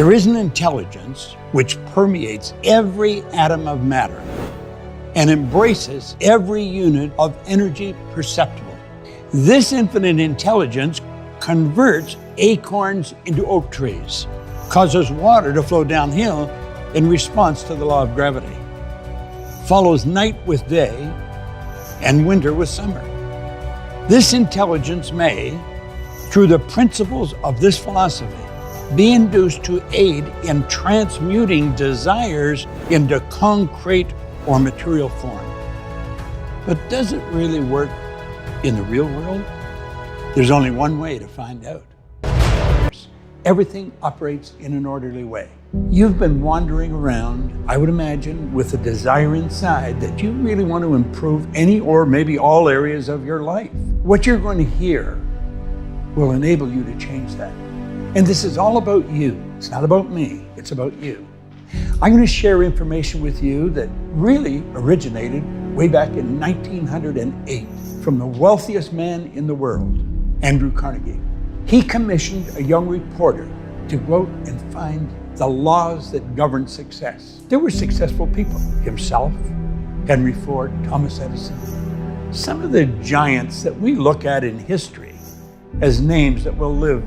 There is an intelligence which permeates every atom of matter and embraces every unit of energy perceptible. This infinite intelligence converts acorns into oak trees, causes water to flow downhill in response to the law of gravity, follows night with day and winter with summer. This intelligence may, through the principles of this philosophy, be induced to aid in transmuting desires into concrete or material form. But does it really work in the real world? There's only one way to find out. Everything operates in an orderly way. You've been wandering around, I would imagine, with a desire inside that you really want to improve any or maybe all areas of your life. What you're going to hear will enable you to change that. And this is all about you. It's not about me, it's about you. I'm going to share information with you that really originated way back in 1908 from the wealthiest man in the world, Andrew Carnegie. He commissioned a young reporter to go out and find the laws that govern success. There were successful people, himself, Henry Ford, Thomas Edison. Some of the giants that we look at in history as names that they'll live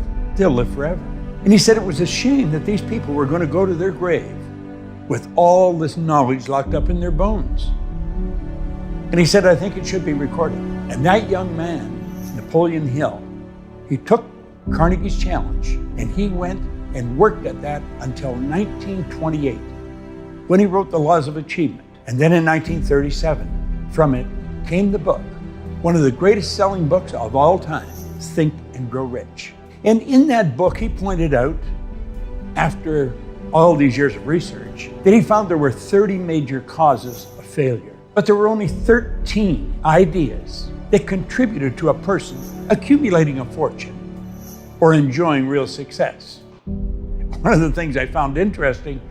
forever. And he said it was a shame that these people were going to go to their grave with all this knowledge locked up in their bones. And he said, I think it should be recorded. And that young man, Napoleon Hill, he took Carnegie's challenge and he went and worked at that until 1928, when he wrote The Laws of Achievement. And then in 1937, from it came the book, one of the greatest selling books of all time, Think and Grow Rich. And in that book, he pointed out, after all these years of research, that he found there were 30 major causes of failure. But there were only 13 ideas that contributed to a person accumulating a fortune or enjoying real success. One of the things I found interesting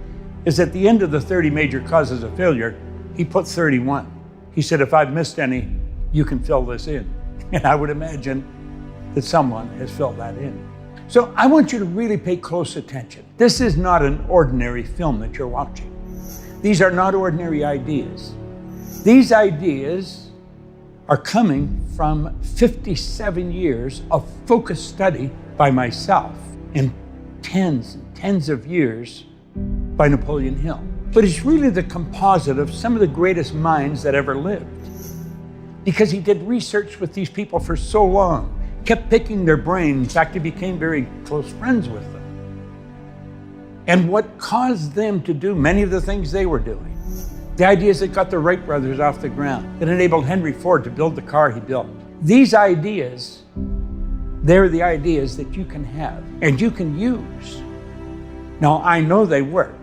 is at the end of the 30 major causes of failure, he put 31. He said, if I've missed any, you can fill this in. And I would imagine that someone has filled that in. So I want you to really pay close attention. This is not an ordinary film that you're watching. These are not ordinary ideas. These ideas are coming from 57 years of focused study by myself and tens and tens of years by Napoleon Hill. But it's really the composite of some of the greatest minds that ever lived. Because he did research with these people for so long, kept picking their brain. In fact, he became very close friends with them. And what caused them to do many of the things they were doing, the ideas that got the Wright brothers off the ground, that enabled Henry Ford to build the car he built. These ideas, they're the ideas that you can have and you can use. Now, I know they work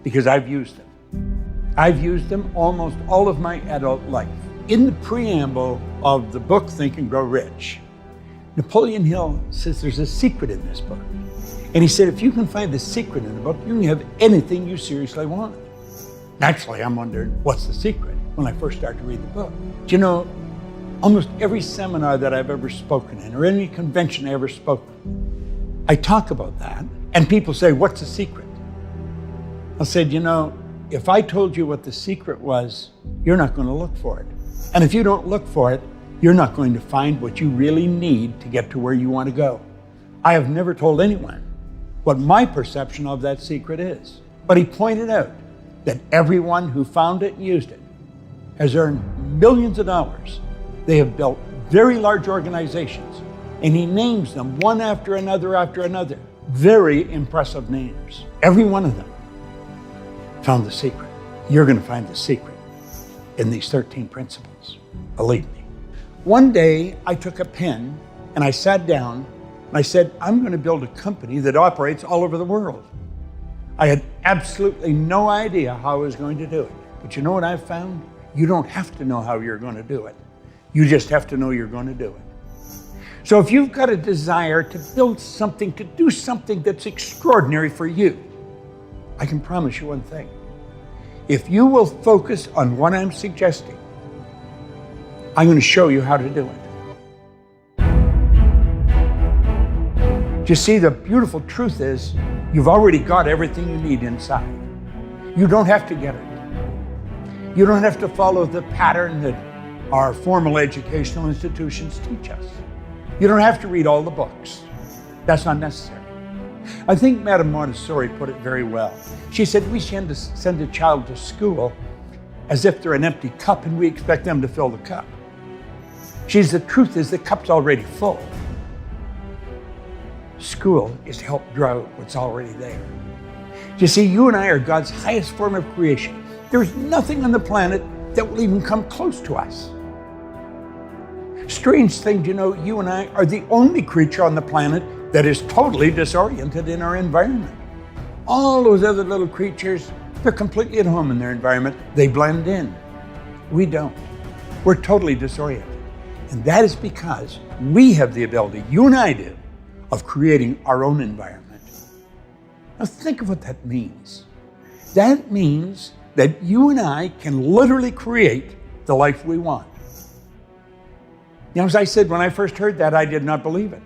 because I've used them. I've used them almost all of my adult life. In the preamble of the book, Think and Grow Rich, Napoleon Hill says there's a secret in this book. And he said, if you can find the secret in the book, you can have anything you seriously want. Naturally, I'm wondering, what's the secret when I first started to read the book? Do you know, almost every seminar that I've ever spoken in, or any convention I ever spoke in, I talk about that, and people say, what's the secret? I said, you know, if I told you what the secret was, you're not going to look for it. And if you don't look for it, you're not going to find what you really need to get to where you want to go. I have never told anyone what my perception of that secret is. But he pointed out that everyone who found it and used it has earned millions of dollars. They have built very large organizations, and he names them one after another. Very impressive names. Every one of them found the secret. You're going to find the secret in these 13 principles. Believe me. One day, I took a pen and I sat down and I said, I'm going to build a company that operates all over the world. I had absolutely no idea how I was going to do it. But you know what I've found? You don't have to know how you're going to do it. You just have to know you're going to do it. So if you've got a desire to build something, to do something that's extraordinary for you, I can promise you one thing. If you will focus on what I'm suggesting, I'm going to show you how to do it. You see, the beautiful truth is, You've already got everything you need inside. You don't have to get it. You don't have to follow the pattern that our formal educational institutions teach us. You don't have to read all the books. That's not necessary. I think Madame Montessori put it very well. She said we tend to send a child to school as if they're an empty cup and we expect them to fill the cup. She says the truth is the cup's already full. School is to help draw out what's already there. You see, you and I are God's highest form of creation. There's nothing on the planet that will even come close to us. Strange thing, you and I are the only creature on the planet that is totally disoriented in our environment. All those other little creatures, they're completely at home in their environment. They blend in. We don't. We're totally disoriented. And that is because we have the ability, you and I do, of creating our own environment. Now think of what that means. That means that you and I can literally create the life we want. As I said, when I first heard that, I did not believe it.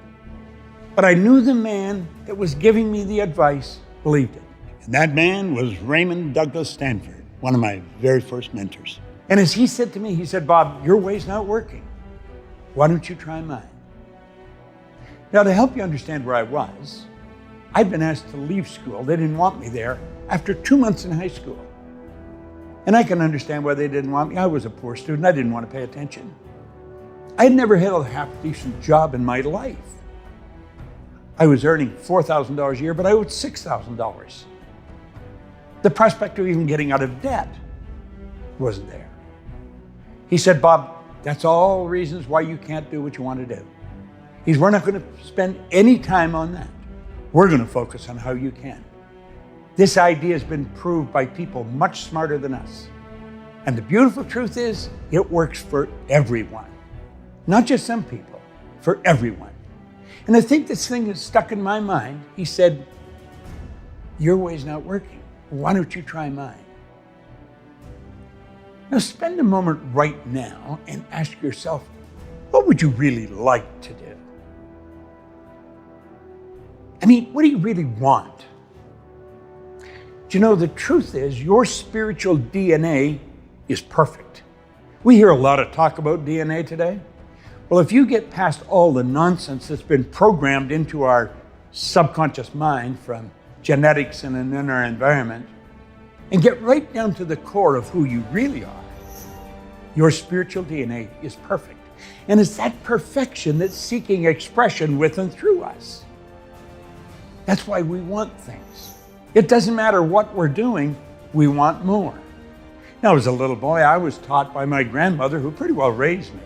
But I knew the man that was giving me the advice believed it. And that man was Raymond Douglas Stanford, one of my very first mentors. And as he said to me, he said, Bob, your way's not working. Why don't you try mine? Now, to help you understand where I was, I'd been asked to leave school. They didn't want me there after 2 months in high school. And I can understand why they didn't want me. I was a poor student. I didn't want to pay attention. I had never had a half-decent job in my life. I was earning $4,000 a year, but I owed $6,000. The prospect of even getting out of debt wasn't there. He said, Bob, that's all reasons why you can't do what you want to do. We're not going to spend any time on that. We're going to focus on how you can. This idea has been proved by people much smarter than us. And the beautiful truth is, it works for everyone. Not just some people, for everyone. And I think this thing is stuck in my mind. He said, your way's not working. Why don't you try mine? Now spend a moment right now and ask yourself, what would you really like to do? What do you really want? The truth is your spiritual DNA is perfect. We hear a lot of talk about DNA today. Well, if you get past all the nonsense that's been programmed into our subconscious mind from genetics and in our environment, and get right down to the core of who you really are, your spiritual DNA is perfect. And it's that perfection that's seeking expression with and through us. That's why we want things. It doesn't matter what we're doing, we want more. Now, as a little boy, I was taught by my grandmother, who pretty well raised me,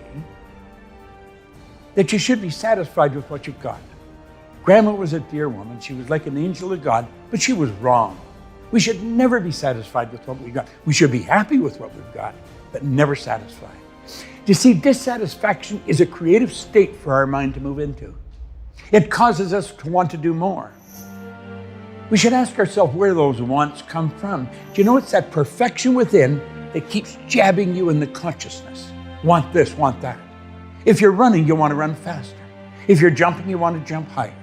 that you should be satisfied with what you've got. Grandma was a dear woman. She was like an angel of God, but she was wrong. We should never be satisfied with what we got. We should be happy with what we've got, but never satisfied. You see, dissatisfaction is a creative state for our mind to move into. It causes us to want to do more. We should ask ourselves where those wants come from. Do you know it's that perfection within that keeps jabbing you in the consciousness? Want this, want that. If you're running, you want to run faster. If you're jumping, you want to jump higher.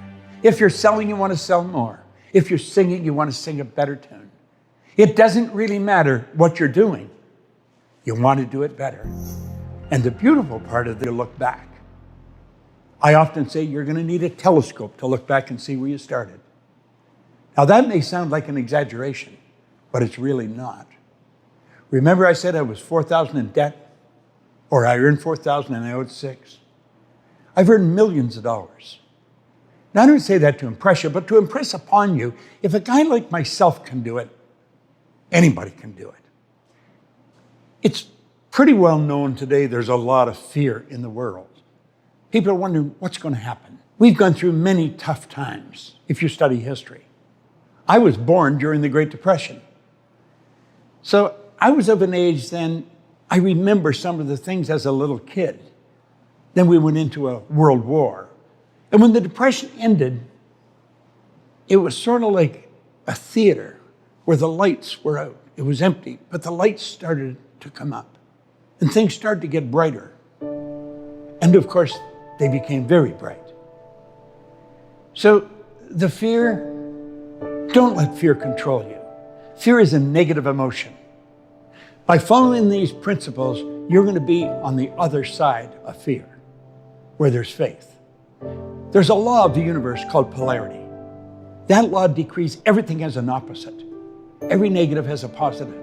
If you're selling, you want to sell more. If you're singing, you want to sing a better tune. It doesn't really matter what you're doing. You want to do it better. And the beautiful part of it, you look back. I often say you're going to need a telescope to look back and see where you started. Now that may sound like an exaggeration, but it's really not. Remember I said I was $4,000 in debt? Or I earned $4,000 and I owed $6,000. I've earned millions of dollars. Now I don't say that to impress you, but to impress upon you, if a guy like myself can do it, anybody can do it. It's pretty well known today there's a lot of fear in the world. People are wondering what's going to happen. We've gone through many tough times if you study history. I was born during the Great Depression. So I was of an age then, I remember some of the things as a little kid. Then we went into a world war. And when the Depression ended, it was sort of like a theater where the lights were out. It was empty, but the lights started to come up. And things started to get brighter. And of course, they became very bright. So the fear Don't let fear control you. Fear is a negative emotion. By following these principles, you're going to be on the other side of fear, where there's faith. There's a law of the universe called polarity. That law decrees everything has an opposite. Every negative has a positive.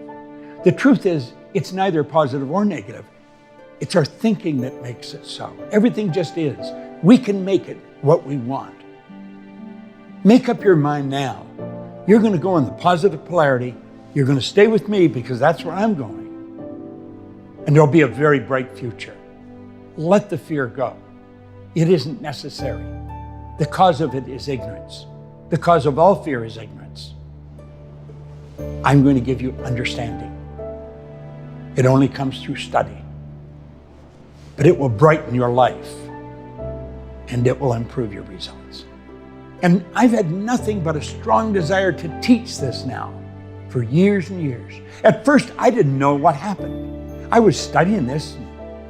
The truth is, it's neither positive or negative. It's our thinking that makes it so. Everything just is. We can make it what we want. Make up your mind now. You're going to go in the positive polarity. You're going to stay with me because that's where I'm going. And there'll be a very bright future. Let the fear go. It isn't necessary. The cause of it is ignorance. The cause of all fear is ignorance. I'm going to give you understanding. It only comes through study. But it will brighten your life and it will improve your results. And I've had nothing but a strong desire to teach this now for years and years. At first, I didn't know what happened. I was studying this,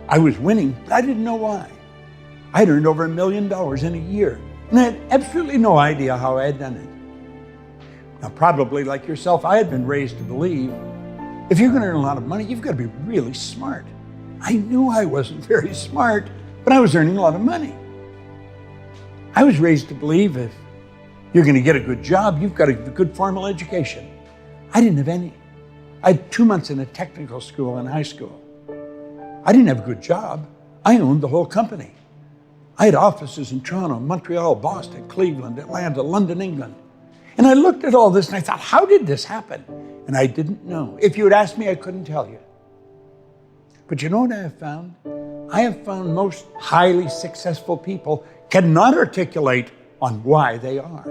I was winning, but I didn't know why. I'd earned over $1 million in a year, and I had absolutely no idea how I had done it. Now, probably like yourself, I had been raised to believe, if you're going to earn a lot of money, you've got to be really smart. I knew I wasn't very smart, but I was earning a lot of money. I was raised to believe if you're going to get a good job, you've got a good formal education. I didn't have any. I had 2 months in a technical school in high school. I didn't have a good job. I owned the whole company. I had offices in Toronto, Montreal, Boston, Cleveland, Atlanta, London, England. And I looked at all this and I thought, how did this happen? And I didn't know. If you had asked me, I couldn't tell you. But you know what I have found? I have found most highly successful people cannot articulate on why they are.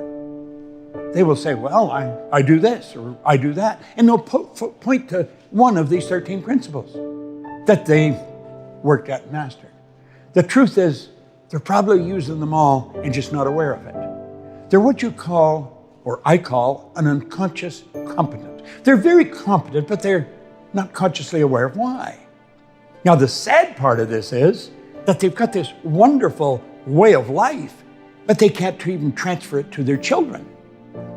They will say, well, I do this or I do that. And they'll point to one of these 13 principles that they've worked at and mastered. The truth is, they're probably using them all and just not aware of it. They're what you call, or I call, an unconscious competent. They're very competent, but they're not consciously aware of why. Now, the sad part of this is that they've got this wonderful way of life, but they can't even transfer it to their children,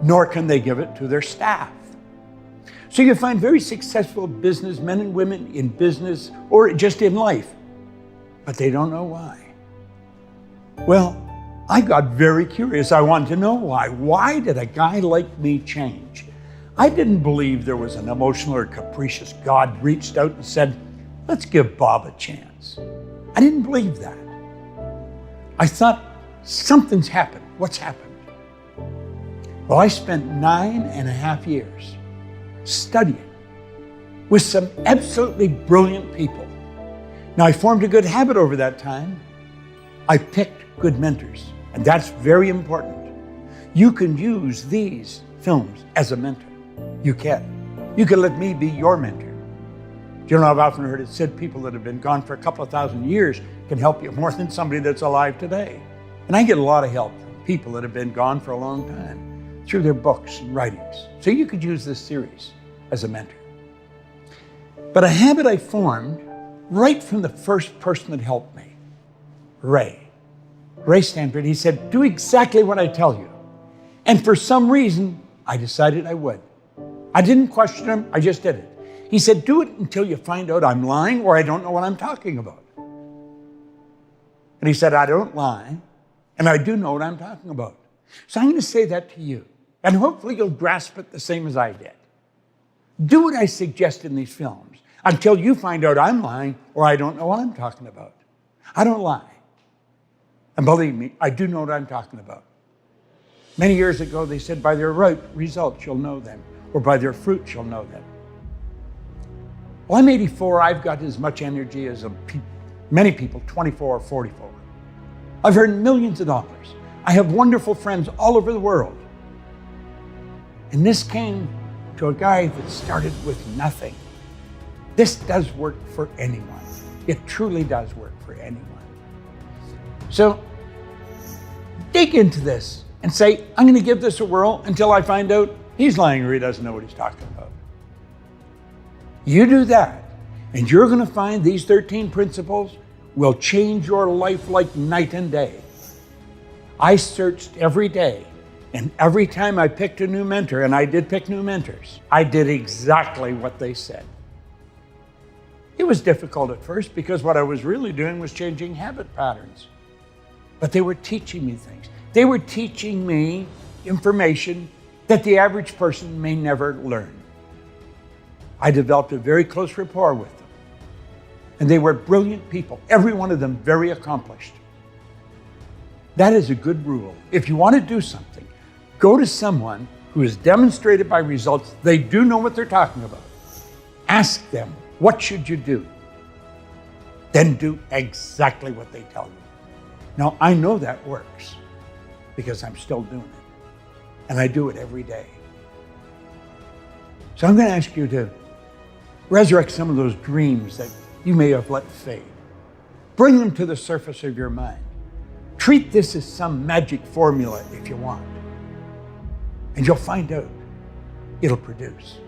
nor can they give it to their staff. So you find very successful businessmen and women in business or just in life, but they don't know why. Well, I got very curious. I wanted to know why. Why did a guy like me change? I didn't believe there was an emotional or capricious God reached out and said, let's give Bob a chance. I didn't believe that. I thought, something's happened. What's happened? Well, I spent 9.5 years studying with some absolutely brilliant people. Now, I formed a good habit over that time. I picked good mentors, and that's very important. You can use these films as a mentor. You can. You can let me be your mentor. You know, I've often heard it said people that have been gone for a couple of thousand years can help you more than somebody that's alive today. And I get a lot of help from people that have been gone for a long time through their books and writings. So you could use this series as a mentor. But a habit I formed right from the first person that helped me, Ray Stanford, he said, do exactly what I tell you. And for some reason, I decided I would. I didn't question him, I just did it. He said, do it until you find out I'm lying or I don't know what I'm talking about. And he said, I don't lie, and I do know what I'm talking about. So I'm going to say that to you, and hopefully you'll grasp it the same as I did. Do what I suggest in these films until you find out I'm lying or I don't know what I'm talking about. I don't lie. And believe me, I do know what I'm talking about. Many years ago, they said, by their results, you'll know them, or by their fruits, you'll know them. Well, I'm 84. I've got as much energy as many people, 24 or 44. I've earned millions of dollars. I have wonderful friends all over the world. And this came to a guy that started with nothing. This does work for anyone. It truly does work for anyone. So dig into this and say, I'm going to give this a whirl until I find out he's lying or he doesn't know what he's talking about. You do that, and you're going to find these 13 principles will change your life like night and day. I searched every day And every time I picked a new mentor, and I did pick new mentors, I did exactly what they said. It was difficult at first because what I was really doing was changing habit patterns. But they were teaching me things. They were teaching me information that the average person may never learn. I developed a very close rapport with them. And they were brilliant people, every one of them very accomplished. That is a good rule. If you want to do something, go to someone who has demonstrated by results they do know what they're talking about. Ask them, what should you do? Then do exactly what they tell you. Now, I know that works because I'm still doing it. And I do it every day. So I'm going to ask you to resurrect some of those dreams that you may have let fade. Bring them to the surface of your mind. Treat this as some magic formula if you want. And you'll find out it'll produce.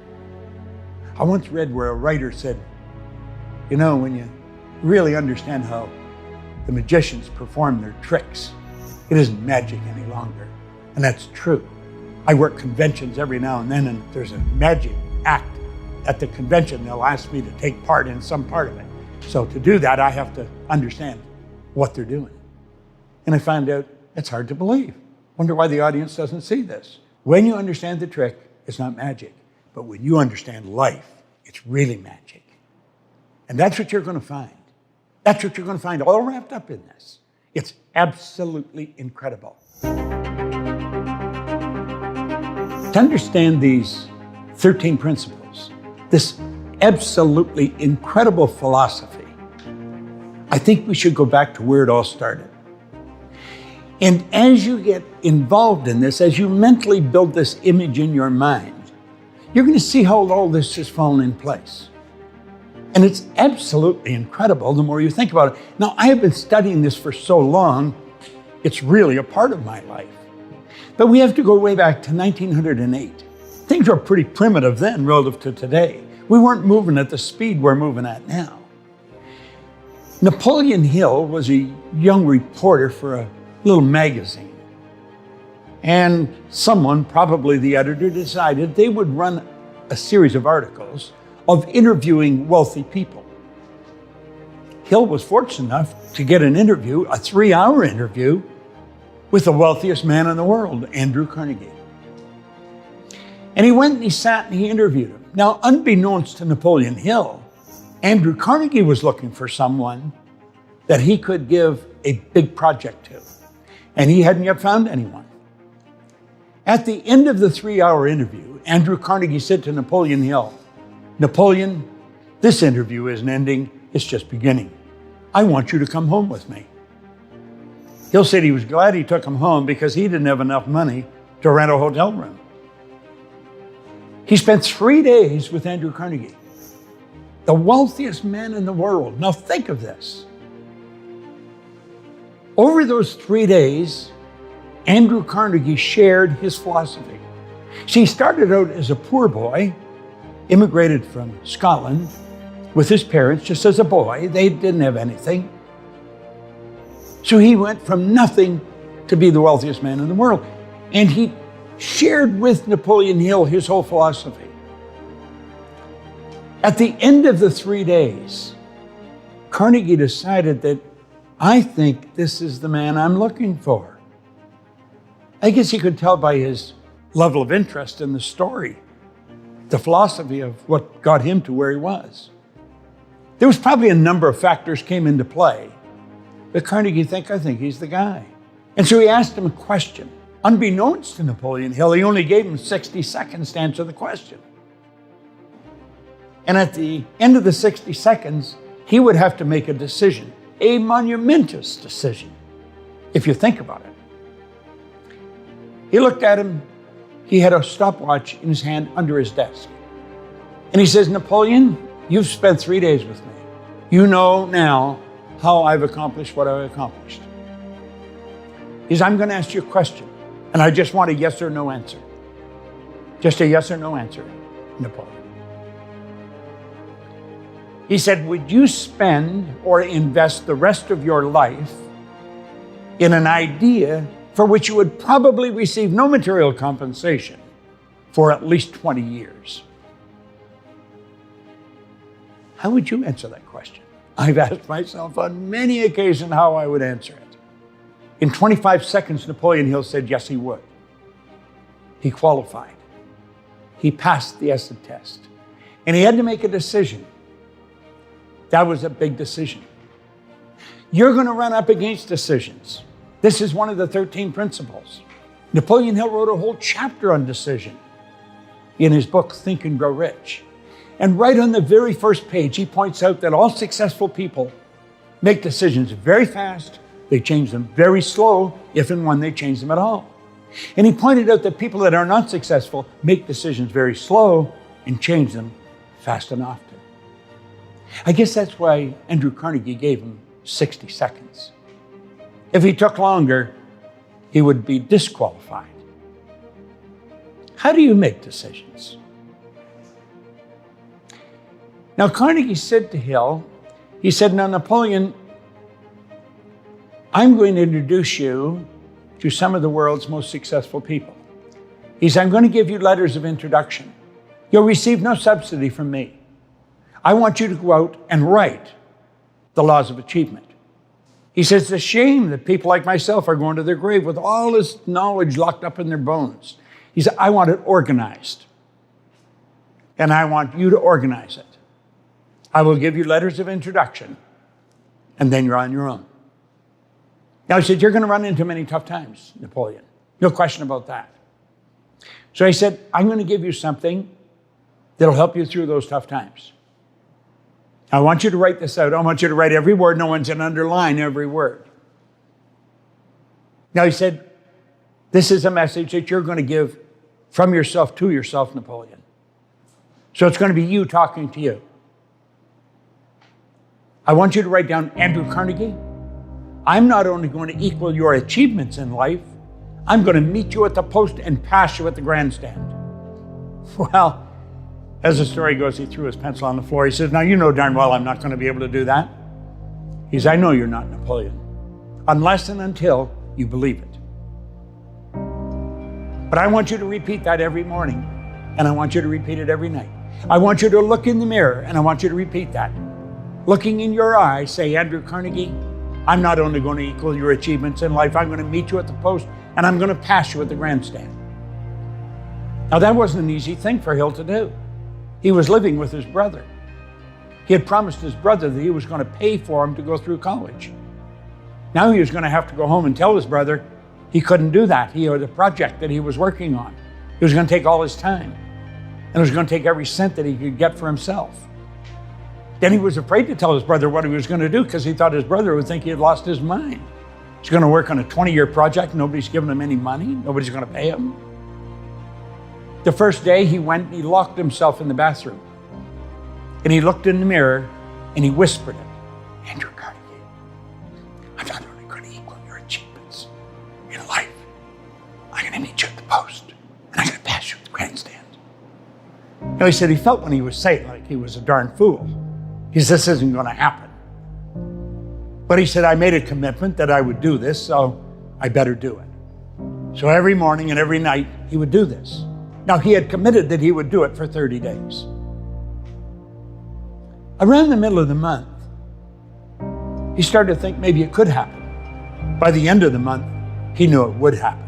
I once read where a writer said, you know, when you really understand how the magicians perform their tricks, it isn't magic any longer. And that's true. I work conventions every now and then, and if there's a magic act at the convention, they'll ask me to take part in some part of it. So to do that, I have to understand what they're doing. And I found out it's hard to believe. Wonder why the audience doesn't see this. When you understand the trick, it's not magic. But when you understand life, it's really magic. And that's what you're going to find. That's what you're going to find all wrapped up in this. It's absolutely incredible. To understand these 13 principles, this absolutely incredible philosophy, I think we should go back to where it all started. And as you get involved in this, as you mentally build this image in your mind, you're going to see how all this has fallen in place. And it's absolutely incredible the more you think about it. Now, I have been studying this for so long, it's really a part of my life. But we have to go way back to 1908. Things were pretty primitive then relative to today. We weren't moving at the speed we're moving at now. Napoleon Hill was a young reporter for a little magazine. And someone, probably the editor, decided they would run a series of articles of interviewing wealthy people. Hill was fortunate enough to get an interview, a 3-hour interview, with the wealthiest man in the world, Andrew Carnegie. And he went and he sat and he interviewed him. Now, unbeknownst to Napoleon Hill, Andrew Carnegie was looking for someone that he could give a big project to. And he hadn't yet found anyone. At the end of the 3-hour interview, Andrew Carnegie said to Napoleon Hill, Napoleon, this interview isn't ending, it's just beginning. I want you to come home with me. Hill said he was glad he took him home because he didn't have enough money to rent a hotel room. He spent 3 days with Andrew Carnegie, the wealthiest man in the world. Now think of this. Over those 3 days, Andrew Carnegie shared his philosophy. See, he started out as a poor boy, immigrated from Scotland with his parents just as a boy. They didn't have anything. So he went from nothing to be the wealthiest man in the world. And he shared with Napoleon Hill his whole philosophy. At the end of the 3 days, Carnegie decided that I think this is the man I'm looking for. I guess he could tell by his level of interest in the story, the philosophy of what got him to where he was. There was probably a number of factors came into play, but Carnegie I think he's the guy. And so he asked him a question. Unbeknownst to Napoleon Hill, he only gave him 60 seconds to answer the question. And at the end of the 60 seconds, he would have to make a decision, a monumentous decision, if you think about it. He looked at him. He had a stopwatch in his hand under his desk. And he says, Napoleon, you've spent 3 days with me. You know now how I've accomplished what I've accomplished. He says, I'm going to ask you a question, and I just want a yes or no answer. Just a yes or no answer, Napoleon. He said, would you spend or invest the rest of your life in an idea for which you would probably receive no material compensation for at least 20 years. How would you answer that question? I've asked myself on many occasions how I would answer it. In 25 seconds, Napoleon Hill said yes, he would. He qualified. He passed the ESSA test. And he had to make a decision. That was a big decision. You're going to run up against decisions. This is one of the 13 principles. Napoleon Hill wrote a whole chapter on decision in his book, Think and Grow Rich. And right on the very first page, he points out that all successful people make decisions very fast. They change them very slow, if and when they change them at all. And he pointed out that people that are not successful make decisions very slow and change them fast and often. I guess that's why Andrew Carnegie gave him 60 seconds. If he took longer, he would be disqualified. How do you make decisions? Now, Carnegie said to Hill, he said, now, Napoleon, I'm going to introduce you to some of the world's most successful people. He said, I'm going to give you letters of introduction. You'll receive no subsidy from me. I want you to go out and write the laws of achievement. He says, it's a shame that people like myself are going to their grave with all this knowledge locked up in their bones. He said, I want it organized. And I want you to organize it. I will give you letters of introduction, and then you're on your own. Now, he said, you're going to run into many tough times, Napoleon. No question about that. So he said, I'm going to give you something that'll help you through those tough times. I want you to write this out. I want you to write every word. No one's going to underline every word. Now, he said, this is a message that you're going to give from yourself to yourself, Napoleon. So it's going to be you talking to you. I want you to write down Andrew Carnegie. I'm not only going to equal your achievements in life, I'm going to meet you at the post and pass you at the grandstand. Well, as the story goes, he threw his pencil on the floor. He says, now you know darn well I'm not going to be able to do that. He says, I know you're not, Napoleon, unless and until you believe it. But I want you to repeat that every morning, and I want you to repeat it every night. I want you to look in the mirror, and I want you to repeat that. Looking in your eyes, say, Andrew Carnegie, I'm not only going to equal your achievements in life, I'm going to meet you at the post, and I'm going to pass you at the grandstand. Now, that wasn't an easy thing for Hill to do. He was living with his brother. He had promised his brother that he was going to pay for him to go through college. Now he was going to have to go home and tell his brother he couldn't do that. He had a project that he was working on. It was going to take all his time, and it was going to take every cent that he could get for himself. Then he was afraid to tell his brother what he was going to do because he thought his brother would think he had lost his mind. He's going to work on a 20-year project. Nobody's giving him any money. Nobody's going to pay him. The first day he went and he locked himself in the bathroom. And he looked in the mirror and he whispered it. Andrew Carnegie, I'm not only going to equal your achievements in life, I'm going to meet you at the post and I'm going to pass you at the grandstand. Now, he said he felt when he was saying like he was a darn fool. He said, this isn't going to happen. But he said, I made a commitment that I would do this, so I better do it. So every morning and every night, he would do this. Now, he had committed that he would do it for 30 days. Around the middle of the month, he started to think maybe it could happen. By the end of the month, he knew it would happen.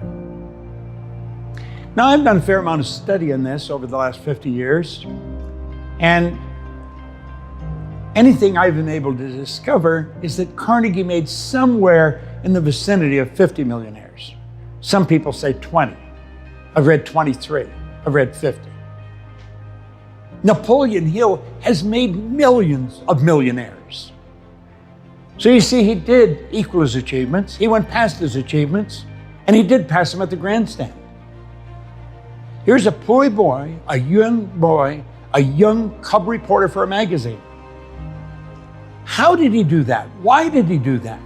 Now, I've done a fair amount of study on this over the last 50 years, and anything I've been able to discover is that Carnegie made somewhere in the vicinity of 50 millionaires. Some people say 20. I've read 23. I've read 50. Napoleon Hill has made millions of millionaires. So you see, he did equal his achievements. He went past his achievements, and he did pass them at the grandstand. Here's a poor boy, a young cub reporter for a magazine. How did he do that? Why did he do that?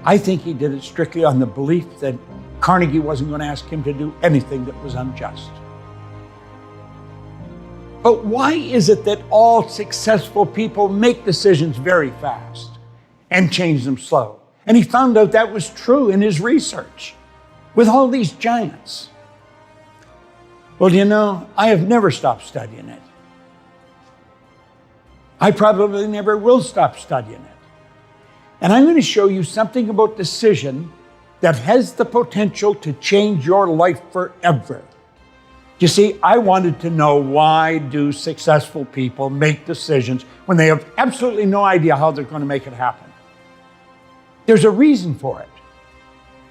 I think he did it strictly on the belief that Carnegie wasn't going to ask him to do anything that was unjust. But why is it that all successful people make decisions very fast and change them slow? And he found out that was true in his research with all these giants. Well, you know, I have never stopped studying it. I probably never will stop studying it. And I'm going to show you something about decision that has the potential to change your life forever. You see, I wanted to know, why do successful people make decisions when they have absolutely no idea how they're going to make it happen? There's a reason for it.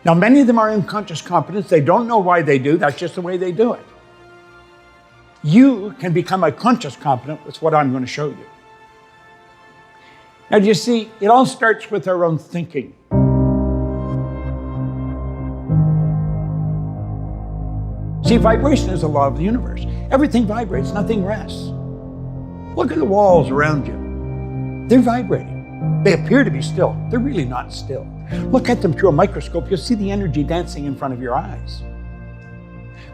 Now, many of them are unconscious competence. They don't know why they do. That's just the way they do it. You can become a conscious competent with what I'm going to show you. Now, do you see, it all starts with our own thinking. See, vibration is a law of the universe. Everything vibrates, nothing rests. Look at the walls around you. They're vibrating. They appear to be still. They're really not still. Look at them through a microscope. You'll see the energy dancing in front of your eyes.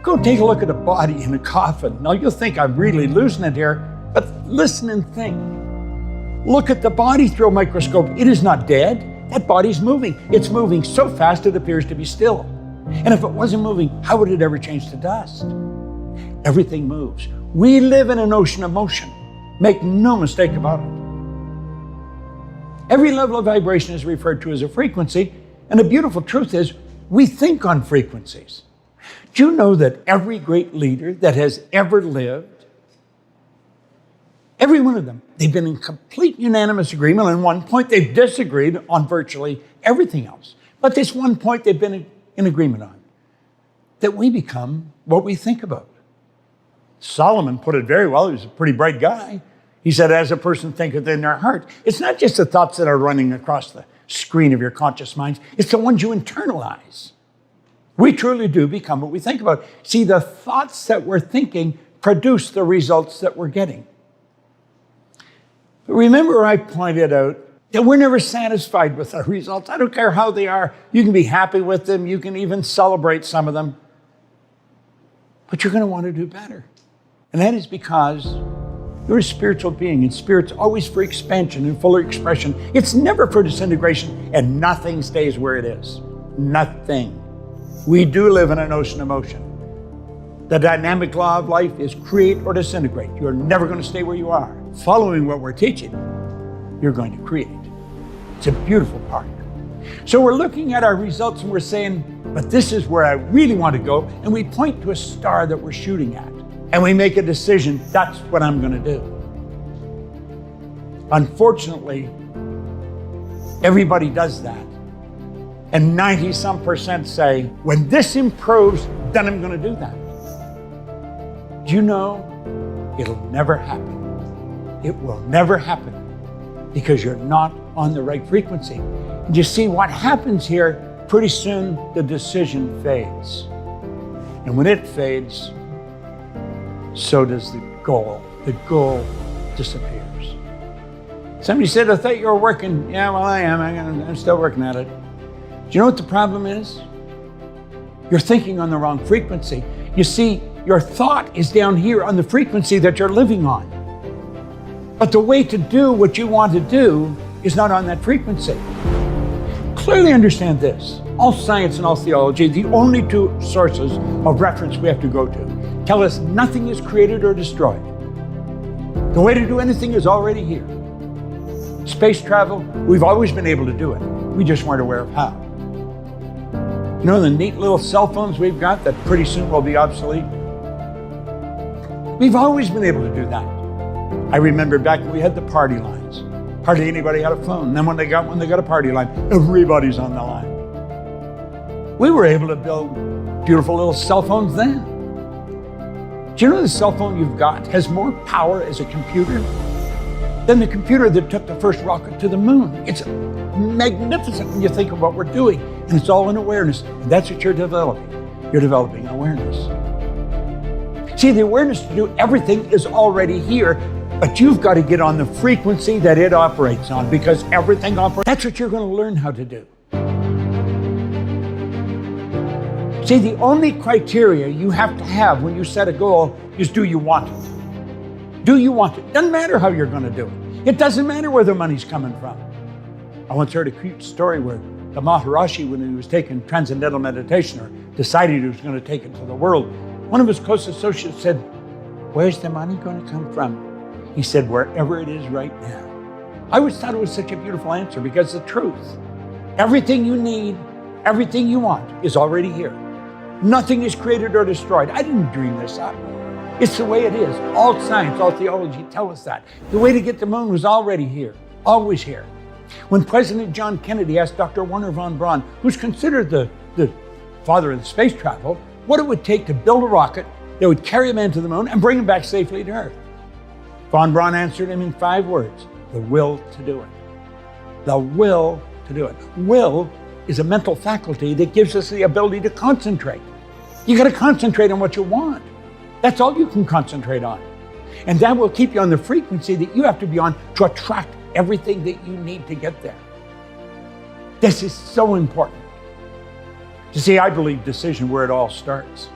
Go take a look at a body in a coffin. Now, you'll think I'm really losing it here, but listen and think. Look at the body through a microscope. It is not dead. That body's moving. It's moving so fast it appears to be still. And if it wasn't moving, how would it ever change to dust? Everything moves. We live in an ocean of motion. Make no mistake about it. Every level of vibration is referred to as a frequency, and the beautiful truth is we think on frequencies. Do you know that every great leader that has ever lived, every one of them, they've been in complete unanimous agreement. On one point, they've disagreed on virtually everything else. But this one point they've been in agreement on, that we become what we think about. Solomon put it very well. He was a pretty bright guy. He said, as a person thinketh in their heart. It's not just the thoughts that are running across the screen of your conscious minds. It's the ones you internalize. We truly do become what we think about. See, the thoughts that we're thinking produce the results that we're getting. But remember, I pointed out that we're never satisfied with our results. I don't care how they are. You can be happy with them. You can even celebrate some of them. But you're going to want to do better. And that is because you're a spiritual being, and spirit's always for expansion and fuller expression. It's never for disintegration, and nothing stays where it is. Nothing. We do live in an ocean of motion. The dynamic law of life is create or disintegrate. You're never going to stay where you are. Following what we're teaching, you're going to create. It's a beautiful part. So we're looking at our results and we're saying, but this is where I really want to go. And we point to a star that we're shooting at. And we make a decision, that's what I'm going to do. Unfortunately, everybody does that. And 90-some% say, when this improves, then I'm going to do that. Do you know, it'll never happen. It will never happen because you're not on the right frequency. And you see what happens here, pretty soon the decision fades. And when it fades, so does the goal. The goal disappears. Somebody said, I thought you were working. Yeah, well, I am. I'm still working at it. Do you know what the problem is? You're thinking on the wrong frequency. You see, your thought is down here on the frequency that you're living on. But the way to do what you want to do is not on that frequency. Clearly understand this. All science and all theology, the only two sources of reference we have to go to, tell us nothing is created or destroyed. The way to do anything is already here. Space travel, we've always been able to do it. We just weren't aware of how. You know the neat little cell phones we've got that pretty soon will be obsolete? We've always been able to do that. I remember back when we had the party lines. Hardly anybody had a phone. And then when they got one, they got a party line. Everybody's on the line. We were able to build beautiful little cell phones then. Do you know the cell phone you've got has more power as a computer than the computer that took the first rocket to the moon? It's magnificent when you think of what we're doing. And it's all in awareness. And that's what you're developing. You're developing awareness. See, the awareness to do everything is already here, but you've got to get on the frequency that it operates on, because everything operates. That's what you're going to learn how to do. See, the only criteria you have to have when you set a goal is, do you want it? Do you want it? Doesn't matter how you're going to do it. It doesn't matter where the money's coming from. I once heard a cute story where the Maharishi, when he was taking transcendental meditation or decided he was going to take it to the world, one of his close associates said, "Where's the money going to come from?" He said, "Wherever it is right now." I always thought it was such a beautiful answer because it's the truth. Everything you need, everything you want is already here. Nothing is created or destroyed. I didn't dream this up. It's the way it is. All science, all theology tell us that. The way to get to the moon was already here, always here. When President John Kennedy asked Dr. Wernher von Braun, who's considered the father of space travel, what it would take to build a rocket that would carry a man to the moon and bring him back safely to Earth, von Braun answered him in 5 words: the will to do it. The will to do it. Will is a mental faculty that gives us the ability to concentrate. You got to concentrate on what you want. That's all you can concentrate on. And that will keep you on the frequency that you have to be on to attract everything that you need to get there. This is so important. You see, I believe decision where it all starts.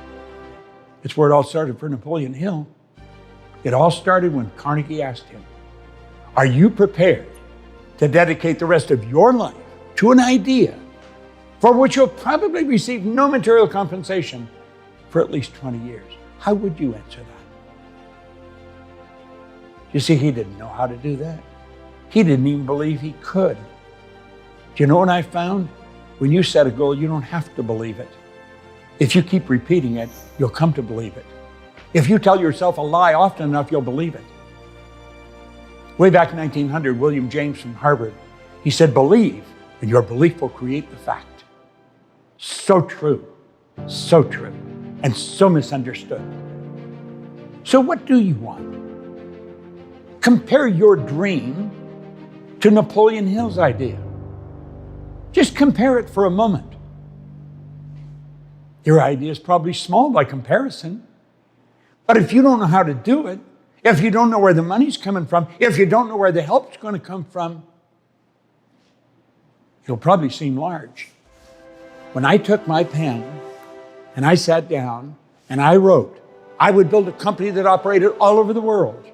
It's where it all started for Napoleon Hill. It all started when Carnegie asked him, "Are you prepared to dedicate the rest of your life to an idea for which you'll probably receive no material compensation for at least 20 years? How would you answer that?" You see, he didn't know how to do that. He didn't even believe he could. Do you know what I found? When you set a goal, you don't have to believe it. If you keep repeating it, you'll come to believe it. If you tell yourself a lie often enough, you'll believe it. Way back in 1900, William James from Harvard, he said, "Believe, and your belief will create the fact." So true, and so misunderstood. So what do you want? Compare your dream to Napoleon Hill's idea. Just compare it for a moment. Your idea is probably small by comparison, but if you don't know how to do it, if you don't know where the money's coming from, if you don't know where the help's going to come from, it'll probably seem large. When I took my pen and I sat down and I wrote, I would build a company that operated all over the world.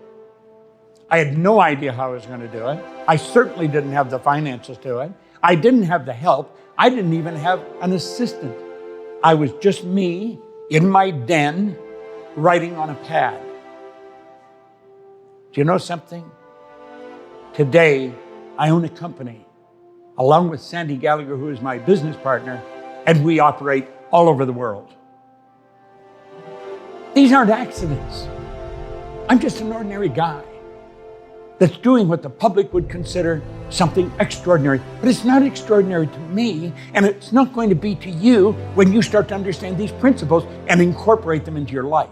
I had no idea how I was going to do it. I certainly didn't have the finances to it. I didn't have the help. I didn't even have an assistant. I was just me in my den writing on a pad. Do you know something? Today, I own a company along with Sandy Gallagher, who is my business partner, and we operate all over the world. These aren't accidents. I'm just an ordinary guy that's doing what the public would consider something extraordinary. But it's not extraordinary to me, and it's not going to be to you when you start to understand these principles and incorporate them into your life.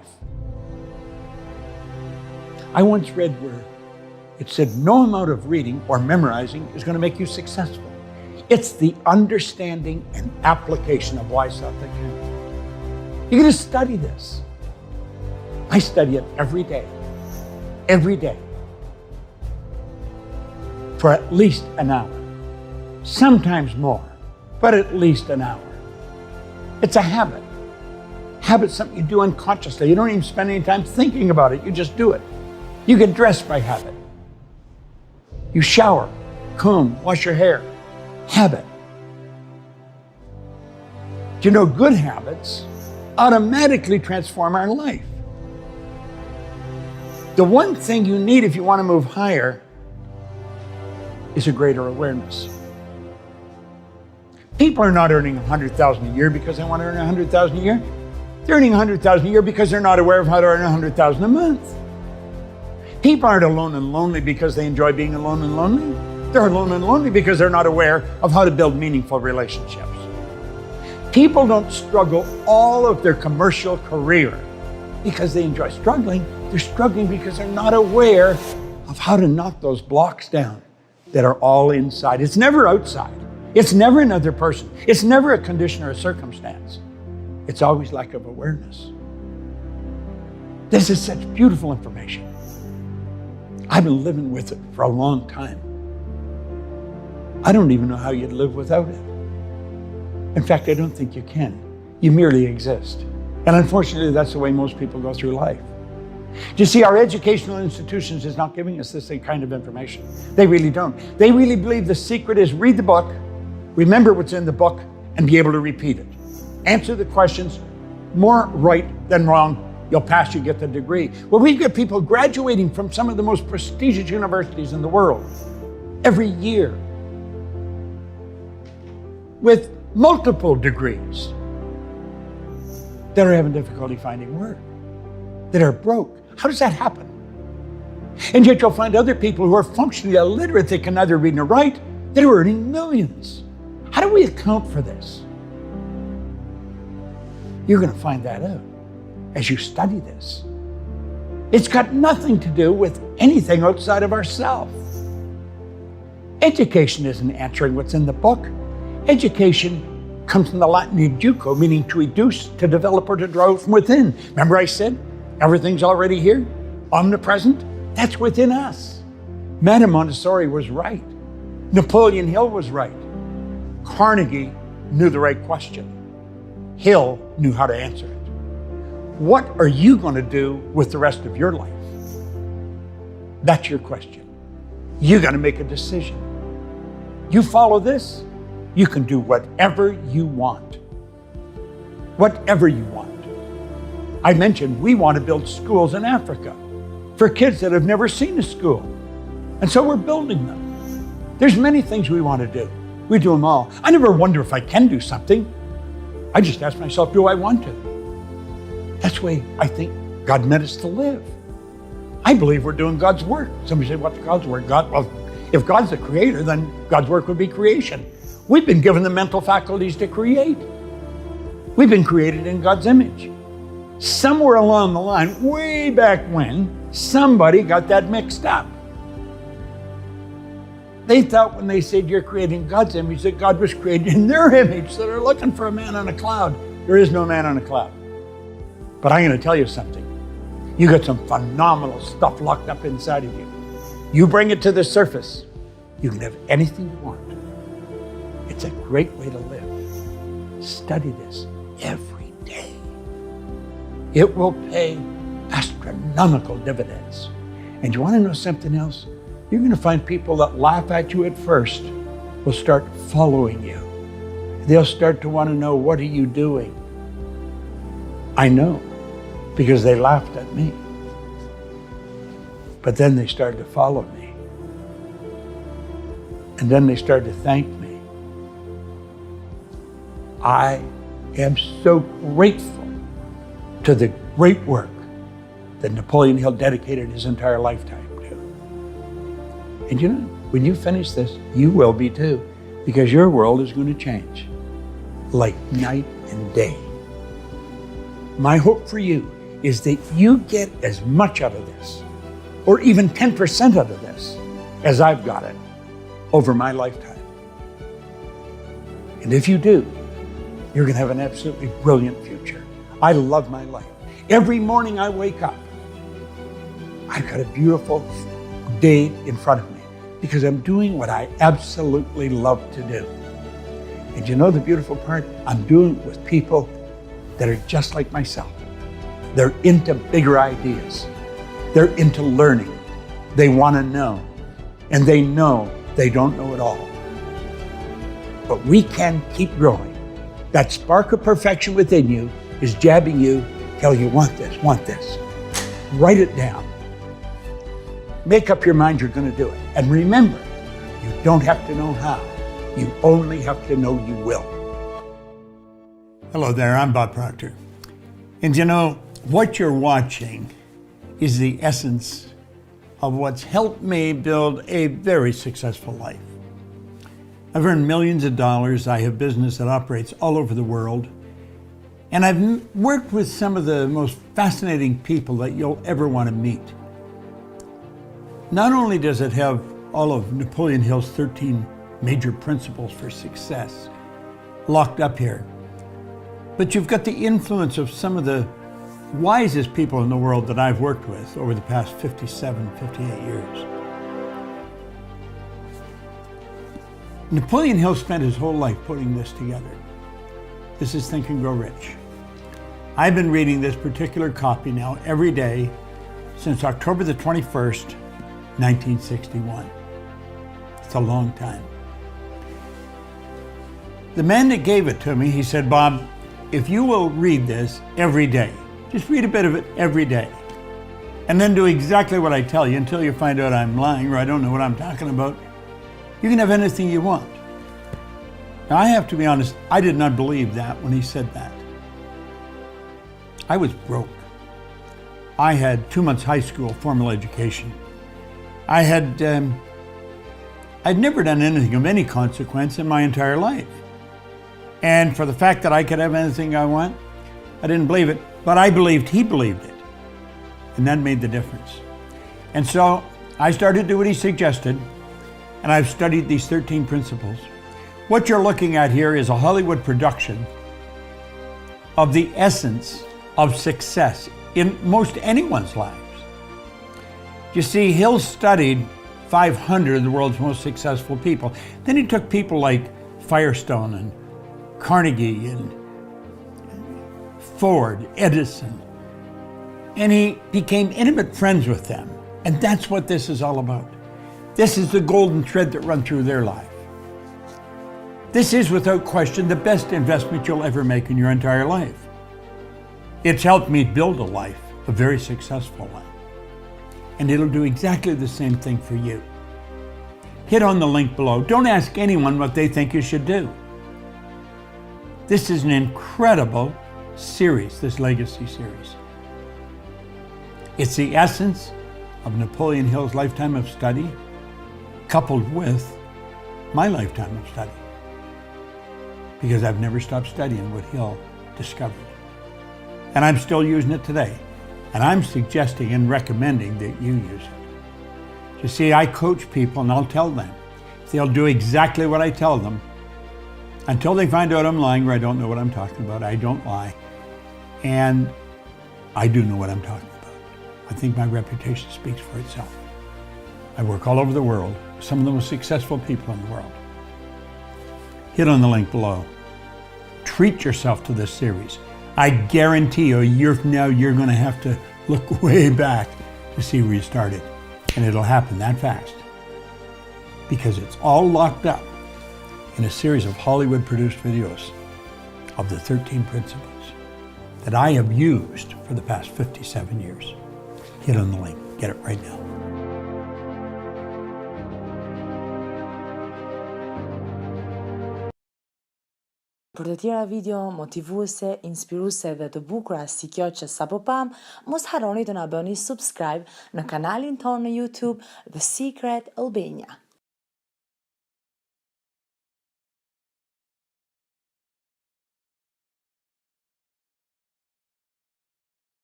I once read where it said, no amount of reading or memorizing is going to make you successful. It's the understanding and application of wise stuff that can. You're going to study this. I study it every day, for at least an hour, sometimes more, but at least an hour. It's a habit. Habit's something you do unconsciously. You don't even spend any time thinking about it. You just do it. You get dressed by habit. You shower, comb, wash your hair. Habit. Do you know good habits automatically transform our life? The one thing you need if you want to move higher is a greater awareness. People are not earning $100,000 a year because they want to earn $100,000 a year. They're earning $100,000 a year because they're not aware of how to earn $100,000 a month. People aren't alone and lonely because they enjoy being alone and lonely. They're alone and lonely because they're not aware of how to build meaningful relationships. People don't struggle all of their commercial career because they enjoy struggling. They're struggling because they're not aware of how to knock those blocks down that are all inside. It's never outside. It's never another person. It's never a condition or a circumstance. It's always lack of awareness. This is such beautiful information. I've been living with it for a long time. I don't even know how you'd live without it. In fact, I don't think you can. You merely exist. And unfortunately, that's the way most people go through life. Do you see, our educational institutions is not giving us this kind of information. They really don't. They really believe the secret is read the book, Remember what's in the book and be able to repeat it. Answer the questions more right than wrong. You'll pass, you get the degree. Well, we've got people graduating from some of the most prestigious universities in the world every year with multiple degrees that are having difficulty finding work, that are broke. How does that happen? And yet you'll find other people who are functionally illiterate, they can neither read nor write, that are earning millions. How do we account for this? You're going to find that out as you study this. It's got nothing to do with anything outside of ourselves. Education isn't answering what's in the book. Education comes from the Latin educo, meaning to educe, to develop, or to draw from within. Remember I said, everything's already here, omnipresent? That's within us. Madame Montessori was right. Napoleon Hill was right. Carnegie knew the right question. Hill knew how to answer it. What are you going to do with the rest of your life? That's your question. You got to make a decision. You follow this, you can do whatever you want. Whatever you want. I mentioned we want to build schools in Africa for kids that have never seen a school. And so we're building them. There's many things we want to do. We do them all. I never wonder if I can do something. I just ask myself, do I want to? That's the way I think God meant us to live. I believe we're doing God's work. Somebody say, what's God's work? Well, if God's the creator, then God's work would be creation. We've been given the mental faculties to create. We've been created in God's image. Somewhere along the line, way back when, somebody got that mixed up. They thought when they said you're creating God's image, that God was created in their image, so they're looking for a man on a cloud. There is no man on a cloud. But I'm going to tell you something. You got some phenomenal stuff locked up inside of you. You bring it to the surface, you can have anything you want. It's a great way to live. Study this every day. It will pay astronomical dividends. And you want to know something else? You're going to find people that laugh at you at first will start following you. They'll start to want to know, what are you doing? I know, because they laughed at me. But then they started to follow me. And then they started to thank me. I am so grateful to the great work that Napoleon Hill dedicated his entire lifetime to. And you know, when you finish this, you will be too, because your world is going to change like night and day. My hope for you is that you get as much out of this, or even 10% out of this, as I've got it over my lifetime. And if you do, you're going to have an absolutely brilliant future. I love my life. Every morning I wake up, I've got a beautiful day in front of me because I'm doing what I absolutely love to do. And you know the beautiful part? I'm doing it with people that are just like myself. They're into bigger ideas. They're into learning. They want to know. And they know they don't know it all. But we can keep growing. That spark of perfection within you is jabbing you, tell you, want this, want this. Write it down. Make up your mind you're going to do it. And remember, you don't have to know how. You only have to know you will. Hello there, I'm Bob Proctor. And you know, what you're watching is the essence of what's helped me build a very successful life. I've earned millions of dollars. I have business that operates all over the world. And I've worked with some of the most fascinating people that you'll ever want to meet. Not only does it have all of Napoleon Hill's 13 major principles for success locked up here, but you've got the influence of some of the wisest people in the world that I've worked with over the past 57, 58 years. Napoleon Hill spent his whole life putting this together. This is Think and Grow Rich. I've been reading this particular copy now every day since October the 21st, 1961. It's a long time. The man that gave it to me, he said, Bob, if you will read this every day, just read a bit of it every day, and then do exactly what I tell you until you find out I'm lying or I don't know what I'm talking about, you can have anything you want. Now, I have to be honest, I did not believe that when he said that. I was broke. I had 2 months high school formal education. I'd never done anything of any consequence in my entire life. And for the fact that I could have anything I want, I didn't believe it, but I believed he believed it. And that made the difference. And so I started to do what he suggested, and I've studied these 13 principles. What you're looking at here is a Hollywood production of the essence of success in most anyone's lives. You see, Hill studied 500 of the world's most successful people. Then he took people like Firestone and Carnegie and Ford, Edison, and he became intimate friends with them. And that's what this is all about. This is the golden thread that runs through their life. This is, without question, the best investment you'll ever make in your entire life. It's helped me build a life, a very successful one. And it'll do exactly the same thing for you. Hit on the link below. Don't ask anyone what they think you should do. This is an incredible series, this legacy series. It's the essence of Napoleon Hill's lifetime of study, coupled with my lifetime of study. Because I've never stopped studying what Hill discovered. And I'm still using it today. And I'm suggesting and recommending that you use it. You see, I coach people and I'll tell them, if they'll do exactly what I tell them, until they find out I'm lying or I don't know what I'm talking about, I don't lie. And I do know what I'm talking about. I think my reputation speaks for itself. I work all over the world, some of the most successful people in the world. Hit on the link below. Treat yourself to this series. I guarantee you, a year from now, you're going to have to look way back to see where you started. And it'll happen that fast. Because it's all locked up in a series of Hollywood-produced videos of the 13 principles that I have used for the past 57 years. Hit on the link. Get it right now. Për të tjera video motivuese, inspiruese dhe të bukura si kjo që sapo pam, mos harroni të na bëni subscribe në kanalin tonë në YouTube The Secret Albania.